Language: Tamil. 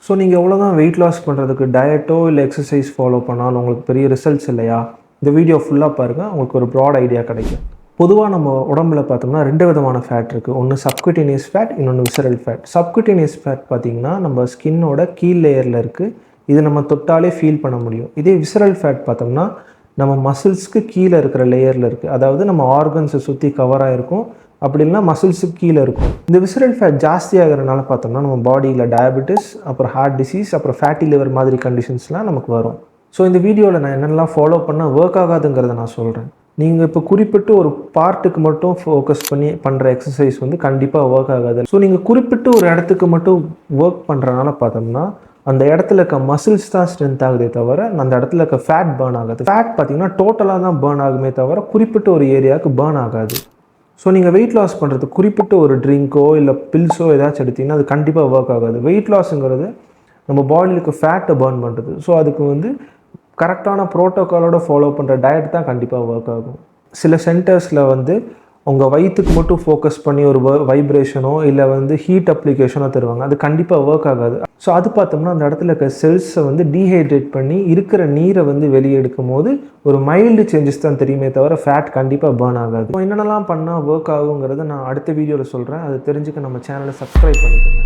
ஸோ நீங்கள் எவ்வளோதான் வெயிட் லாஸ் பண்ணுறதுக்கு டயட்டோ இல்லை எக்ஸசைஸ் ஃபாலோ பண்ணாலும் உங்களுக்கு பெரிய ரிசல்ட்ஸ் இல்லையா? இந்த வீடியோ ஃபுல்லாக பாருங்கள், உங்களுக்கு ஒரு ப்ராட் ஐடியா கிடைக்கும். பொதுவாக நம்ம உடம்புல பார்த்தோம்னா 2 விதமான ஃபேட் இருக்குது. ஒன்று சப்குட்டேனியஸ் ஃபேட், இன்னொன்று விசரல் ஃபேட். சப்குட்டேனியஸ் ஃபேட் பார்த்திங்கன்னா நம்ம ஸ்கின்னோட கீழ் லேயரில் இருக்குது. இது நம்ம தொட்டாலே ஃபீல் பண்ண முடியும். இதே விசரல் ஃபேட் பார்த்தோம்னா நம்ம மசில்ஸ்க்கு கீழே இருக்கிற லேயரில் இருக்குது. அதாவது நம்ம ஆர்கன்ஸை சுற்றி கவர் ஆகிருக்கும், அப்படி இல்லைனா மசில்ஸுக்கு கீழே இருக்கும். இந்த விசரல் ஃபேட் ஜாஸ்தி ஆகிறதுனால பார்த்தோம்னா நம்ம பாடியில் டயபெட்டிஸ், அப்புறம் ஹார்ட் டிசீஸ், அப்புறம் ஃபேட்டி லிவர் மாதிரி கண்டிஷன்ஸ்லாம் நமக்கு வரும். ஸோ இந்த வீடியோவில் நான் என்னெல்லாம் ஃபாலோ பண்ணால் ஒர்க் ஆகாதுங்கிறத நான் சொல்கிறேன். நீங்கள் இப்போ குறிப்பிட்டு ஒரு பார்ட்டுக்கு மட்டும் ஃபோக்கஸ் பண்ணி பண்ணுற எக்ஸசைஸ் வந்து கண்டிப்பாக ஒர்க் ஆகாது. ஸோ நீங்கள் குறிப்பிட்டு ஒரு இடத்துக்கு மட்டும் ஒர்க் பண்ணுறதுனால பார்த்தோம்னா அந்த இடத்துல இருக்க மசில்ஸ் தான் ஸ்ட்ரென்த் ஆகுதே தவிர அந்த இடத்துல இருக்க ஃபேட் பேர்ன் ஆகாது. ஃபேட் பார்த்தீங்கன்னா டோட்டலாக தான் பேர்ன் ஆகுமே தவிர குறிப்பிட்ட ஒரு ஏரியாவுக்கு பேர்ன் ஆகாது. ஸோ நீங்கள் வெயிட் லாஸ் பண்ணுறது குறிப்பிட்ட ஒரு ட்ரிங்க்கோ இல்லை பில்ஸோ ஏதாச்சும் எடுத்திங்கன்னா அது கண்டிப்பாக ஒர்க் ஆகாது. வெயிட் லாஸுங்கிறது நம்ம பாடியிலுக்கு ஃபேட்டை பேர்ன் பண்ணுறது. ஸோ அதுக்கு வந்து கரெக்டான ப்ரோட்டோக்காலோட ஃபாலோ பண்ணுற டயட் தான் கண்டிப்பாக ஒர்க் ஆகும். சில சென்டர்ஸில் வந்து உங்கள் வயிற்றுக்கு மட்டும் ஃபோக்கஸ் பண்ணி ஒரு வைப்ரேஷனோ இல்லை வந்து ஹீட் அப்ளிகேஷனோ தருவாங்க. அது கண்டிப்பாக ஒர்க் ஆகாது. ஸோ அது பார்த்தோம்னா அந்த இடத்துல இருக்க செல்ஸை வந்து டீஹைட்ரேட் பண்ணி இருக்கிற நீரை வந்து வெளியே எடுக்கும் போது ஒரு மைல்டு சேஞ்சஸ் தான் தெரியுமே தவிர ஃபேட் கண்டிப்பாக பேர்ன் ஆகாது. ஸோ என்னென்னலாம் பண்ணால் ஒர்க் ஆகுங்கிறத நான் அடுத்த வீடியோவில் சொல்கிறேன். அது தெரிஞ்சுக்க நம்ம சேனலை சப்ஸ்கிரைப் பண்ணிக்கோங்க.